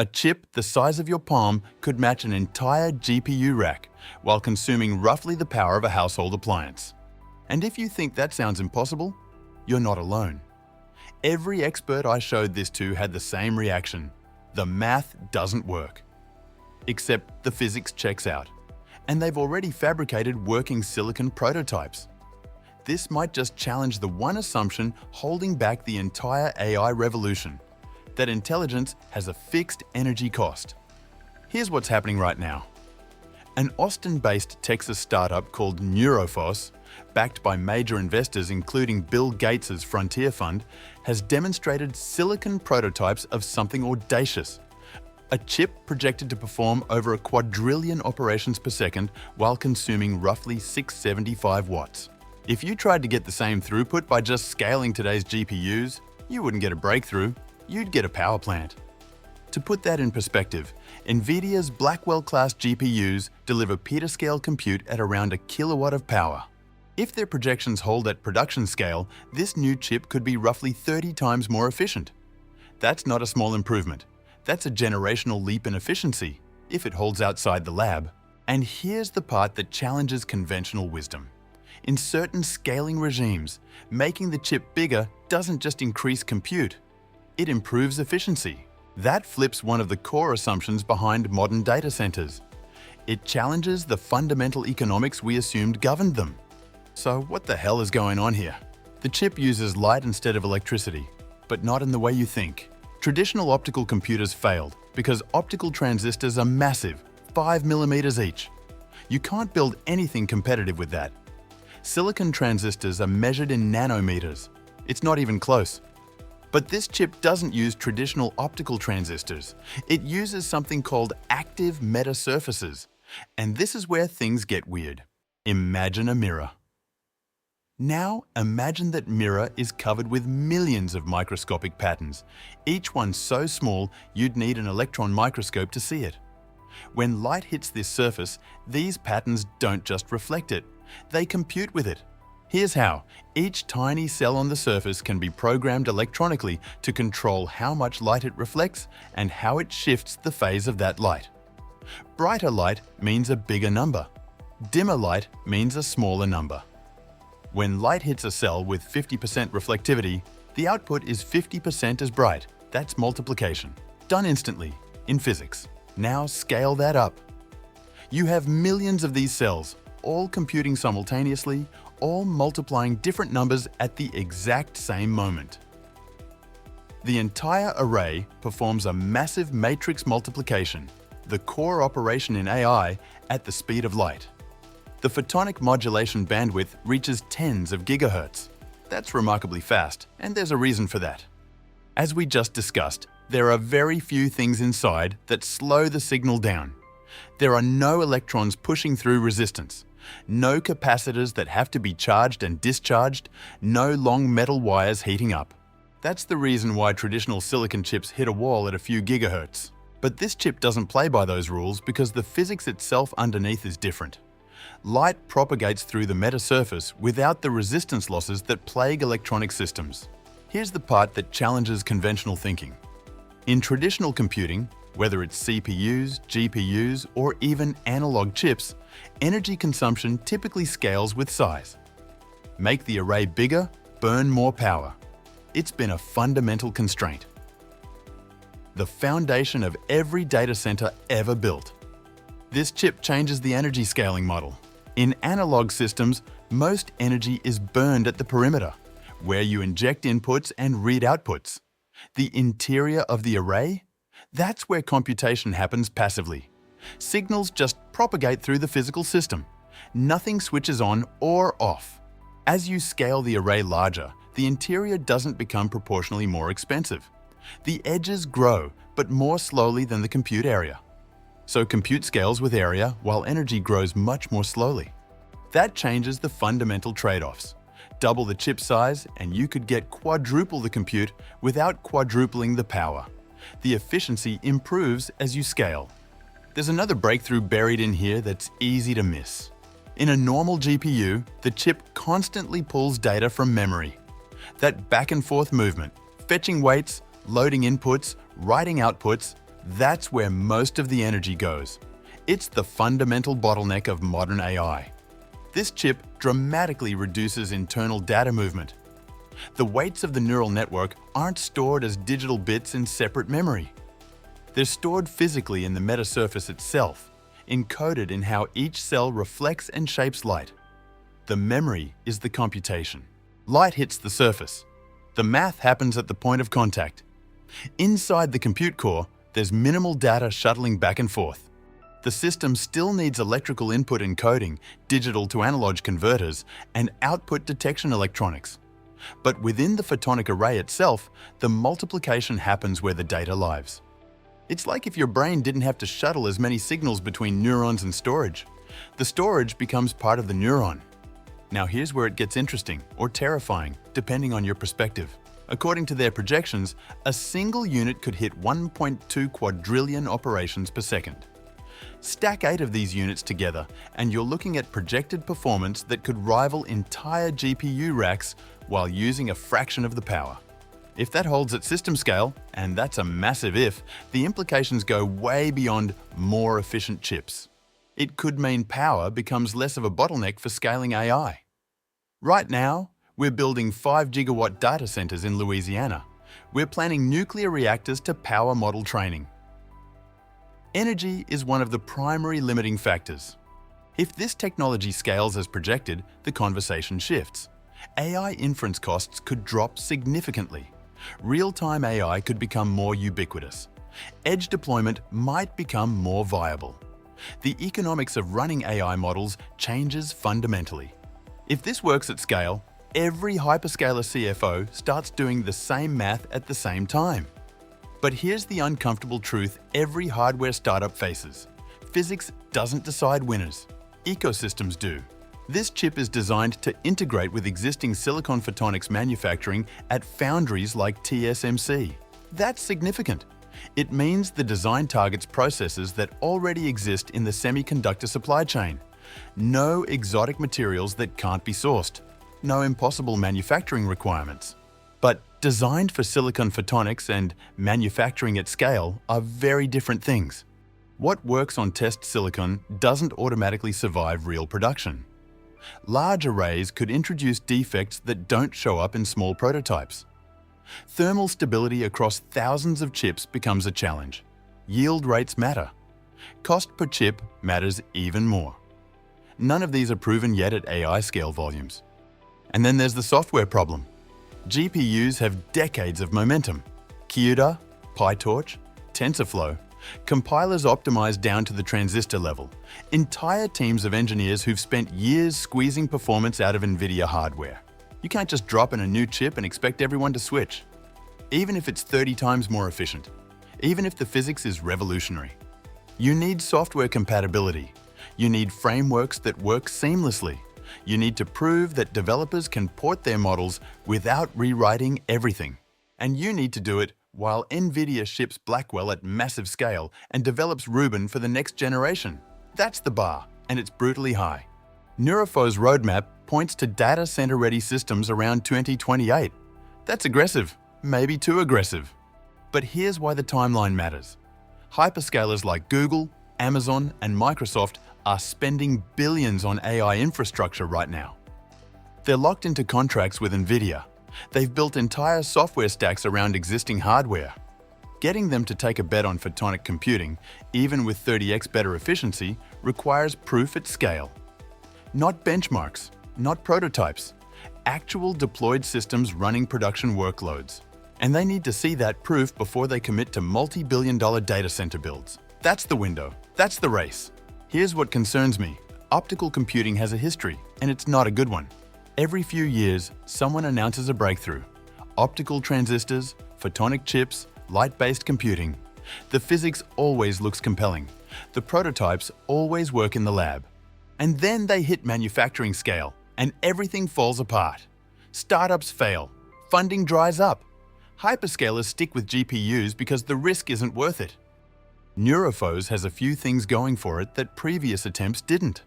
A chip the size of your palm could match an entire GPU rack while consuming roughly the power of a household appliance. And if you think that sounds impossible, you're not alone. Every expert I showed this to had the same reaction. The math doesn't work. Except the physics checks out, and they've already fabricated working silicon prototypes. This might just challenge the one assumption holding back the entire AI revolution, that intelligence has a fixed energy cost. Here's what's happening right now. An Austin-based Texas startup called Neurophos, backed by major investors including Bill Gates' Frontier Fund, has demonstrated silicon prototypes of something audacious. A chip projected to perform over a quadrillion operations per second while consuming roughly 675 watts. If you tried to get the same throughput by just scaling today's GPUs, you wouldn't get a breakthrough, you'd get a power plant. To put that in perspective, NVIDIA's Blackwell class GPUs deliver petascale compute at around a kilowatt of power. If their projections hold at production scale, this new chip could be roughly 30 times more efficient. That's not a small improvement. That's a generational leap in efficiency, if it holds outside the lab. And here's the part that challenges conventional wisdom. In certain scaling regimes, making the chip bigger doesn't just increase compute, it improves efficiency. That flips one of the core assumptions behind modern data centers. It challenges the fundamental economics we assumed governed them. So what the hell is going on here? The chip uses light instead of electricity, but not in the way you think. Traditional optical computers failed because optical transistors are massive, 5 millimeters each. You can't build anything competitive with that. Silicon transistors are measured in nanometers. It's not even close. But this chip doesn't use traditional optical transistors. It uses something called active metasurfaces. And this is where things get weird. Imagine a mirror. Now, imagine that mirror is covered with millions of microscopic patterns, each one so small you'd need an electron microscope to see it. When light hits this surface, these patterns don't just reflect it, they compute with it. Here's how. Each tiny cell on the surface can be programmed electronically to control how much light it reflects and how it shifts the phase of that light. Brighter light means a bigger number. Dimmer light means a smaller number. When light hits a cell with 50% reflectivity, the output is 50% as bright. That's multiplication. Done instantly, in physics. Now scale that up. You have millions of these cells, all computing simultaneously, all multiplying different numbers at the exact same moment. The entire array performs a massive matrix multiplication, the core operation in AI, at the speed of light. The photonic modulation bandwidth reaches tens of gigahertz. That's remarkably fast, and there's a reason for that. As we just discussed, there are very few things inside that slow the signal down. There are no electrons pushing through resistance, no capacitors that have to be charged and discharged, no long metal wires heating up. That's the reason why traditional silicon chips hit a wall at a few gigahertz. But this chip doesn't play by those rules because the physics itself underneath is different. Light propagates through the metasurface without the resistance losses that plague electronic systems. Here's the part that challenges conventional thinking. In traditional computing, whether it's CPUs, GPUs, or even analog chips, energy consumption typically scales with size. Make the array bigger, burn more power. It's been a fundamental constraint. The foundation of every data center ever built. This chip changes the energy scaling model. In analog systems, most energy is burned at the perimeter, where you inject inputs and read outputs. The interior of the array? That's where computation happens passively. Signals just propagate through the physical system. Nothing switches on or off. As you scale the array larger, the interior doesn't become proportionally more expensive. The edges grow, but more slowly than the compute area. So compute scales with area while energy grows much more slowly. That changes the fundamental trade-offs. Double the chip size and you could get quadruple the compute without quadrupling the power. The efficiency improves as you scale. There's another breakthrough buried in here that's easy to miss. In a normal GPU, the chip constantly pulls data from memory. That back and forth movement, fetching weights, loading inputs, writing outputs, That's where most of the energy goes. It's the fundamental bottleneck of modern AI. This chip dramatically reduces internal data movement. The weights of the neural network aren't stored as digital bits in separate memory. They're stored physically in the metasurface itself, encoded in how each cell reflects and shapes light. The memory is the computation. Light hits the surface. The math happens at the point of contact. Inside the compute core, there's minimal data shuttling back and forth. The system still needs electrical input encoding, digital to analog converters, and output detection electronics. But within the photonic array itself, the multiplication happens where the data lives. It's like if your brain didn't have to shuttle as many signals between neurons and storage. The storage becomes part of the neuron. Now here's where it gets interesting or terrifying, depending on your perspective. According to their projections, a single unit could hit 1.2 quadrillion operations per second. Stack 8 of these units together, and you're looking at projected performance that could rival entire GPU racks while using a fraction of the power. If that holds at system scale, and that's a massive if, the implications go way beyond more efficient chips. It could mean power becomes less of a bottleneck for scaling AI. Right now, we're building 5 gigawatt data centers in Louisiana. We're planning nuclear reactors to power model training. Energy is one of the primary limiting factors. If this technology scales as projected, the conversation shifts. AI inference costs could drop significantly. Real-time AI could become more ubiquitous. Edge deployment might become more viable. The economics of running AI models changes fundamentally. If this works at scale, every hyperscaler CFO starts doing the same math at the same time. But here's the uncomfortable truth every hardware startup faces. Physics doesn't decide winners. Ecosystems do. This chip is designed to integrate with existing silicon photonics manufacturing at foundries like TSMC. That's significant. It means the design targets processes that already exist in the semiconductor supply chain. No exotic materials that can't be sourced. No impossible manufacturing requirements. But designed for silicon photonics and manufacturing at scale are very different things. What works on test silicon doesn't automatically survive real production. Large arrays could introduce defects that don't show up in small prototypes. Thermal stability across thousands of chips becomes a challenge. Yield rates matter. Cost per chip matters even more. None of these are proven yet at AI scale volumes. And then there's the software problem. GPUs have decades of momentum. CUDA, PyTorch, TensorFlow, compilers optimized down to the transistor level. Entire teams of engineers who've spent years squeezing performance out of NVIDIA hardware. You can't just drop in a new chip and expect everyone to switch. Even if it's 30 times more efficient. Even if the physics is revolutionary. You need software compatibility. You need frameworks that work seamlessly. You need to prove that developers can port their models without rewriting everything. And you need to do it while NVIDIA ships Blackwell at massive scale and develops Rubin for the next generation. That's the bar, and it's brutally high. Neurofo's roadmap points to data center-ready systems around 2028. That's aggressive, maybe too aggressive. But here's why the timeline matters. Hyperscalers like Google, Amazon, and Microsoft are spending billions on AI infrastructure right now. They're locked into contracts with NVIDIA. They've built entire software stacks around existing hardware. Getting them to take a bet on photonic computing, even with 30x better efficiency, requires proof at scale. Not benchmarks, not prototypes, actual deployed systems running production workloads. And they need to see that proof before they commit to multi-billion-dollar data center builds. That's the window. That's the race. Here's what concerns me. Optical computing has a history, and it's not a good one. Every few years, someone announces a breakthrough. Optical transistors, photonic chips, light-based computing. The physics always looks compelling. The prototypes always work in the lab. And then they hit manufacturing scale, and everything falls apart. Startups fail. Funding dries up. Hyperscalers stick with GPUs because the risk isn't worth it. Neurofos has a few things going for it that previous attempts didn't.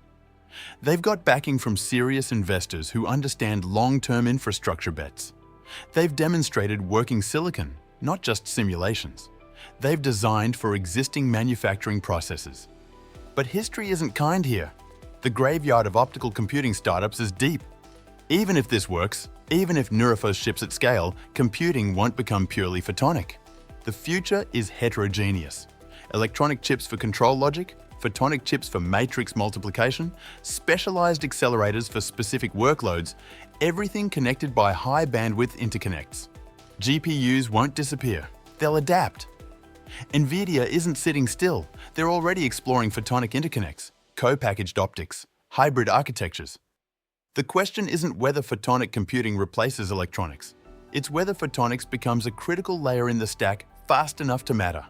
They've got backing from serious investors who understand long-term infrastructure bets. They've demonstrated working silicon, not just simulations. They've designed for existing manufacturing processes. But history isn't kind here. The graveyard of optical computing startups is deep. Even if this works, even if Neurophos ships at scale, computing won't become purely photonic. The future is heterogeneous. Electronic chips for control logic, photonic chips for matrix multiplication, specialized accelerators for specific workloads, everything connected by high bandwidth interconnects. GPUs won't disappear. They'll adapt. NVIDIA isn't sitting still. They're already exploring photonic interconnects, co-packaged optics, hybrid architectures. The question isn't whether photonic computing replaces electronics. It's whether photonics becomes a critical layer in the stack fast enough to matter.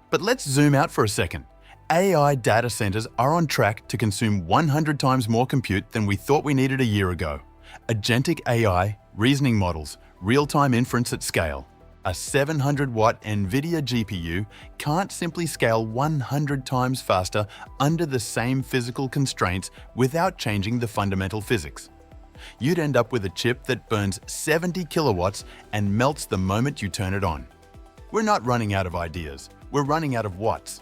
But let's zoom out for a second. AI data centers are on track to consume 100 times more compute than we thought we needed a year ago. Agentic AI, reasoning models, real-time inference at scale. A 700-watt NVIDIA GPU can't simply scale 100 times faster under the same physical constraints without changing the fundamental physics. You'd end up with a chip that burns 70 kilowatts and melts the moment you turn it on. We're not running out of ideas, we're running out of watts.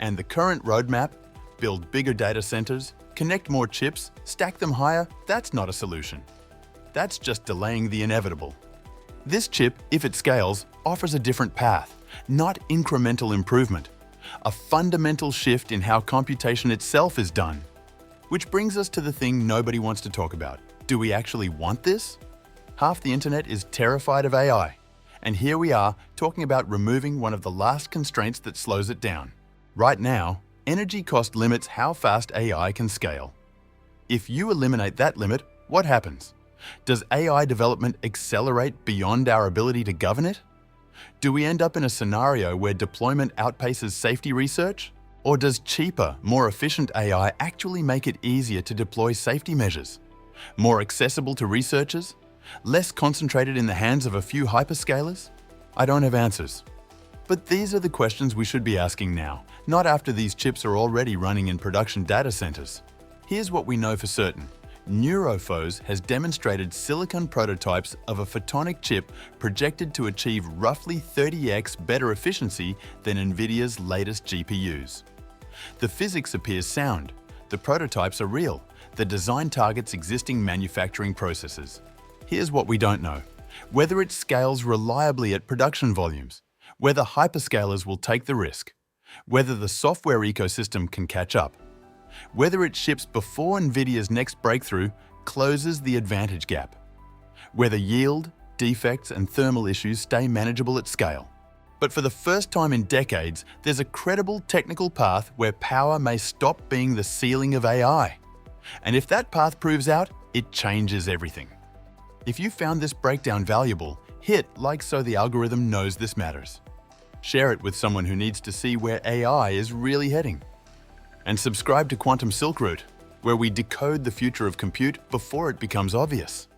And the current roadmap, build bigger data centers, connect more chips, stack them higher, that's not a solution. That's just delaying the inevitable. This chip, if it scales, offers a different path, not incremental improvement. A fundamental shift in how computation itself is done. Which brings us to the thing nobody wants to talk about. Do we actually want this? Half the internet is terrified of AI. And here we are talking about removing one of the last constraints that slows it down. Right now, energy cost limits how fast AI can scale. If you eliminate that limit, what happens? Does AI development accelerate beyond our ability to govern it? Do we end up in a scenario where deployment outpaces safety research? Or does cheaper, more efficient AI actually make it easier to deploy safety measures? More accessible to researchers? Less concentrated in the hands of a few hyperscalers? I don't have answers. But these are the questions we should be asking now, not after these chips are already running in production data centers. Here's what we know for certain. Neurophos has demonstrated silicon prototypes of a photonic chip projected to achieve roughly 30x better efficiency than NVIDIA's latest GPUs. The physics appears sound. The prototypes are real. The design targets existing manufacturing processes. Here's what we don't know. Whether it scales reliably at production volumes, whether hyperscalers will take the risk, whether the software ecosystem can catch up, whether it ships before NVIDIA's next breakthrough closes the advantage gap, whether yield, defects, and thermal issues stay manageable at scale. But for the first time in decades, there's a credible technical path where power may stop being the ceiling of AI. And if that path proves out, it changes everything. If you found this breakdown valuable, hit like so the algorithm knows this matters. Share it with someone who needs to see where AI is really heading. And subscribe to Quantum Silk Route, where we decode the future of compute before it becomes obvious.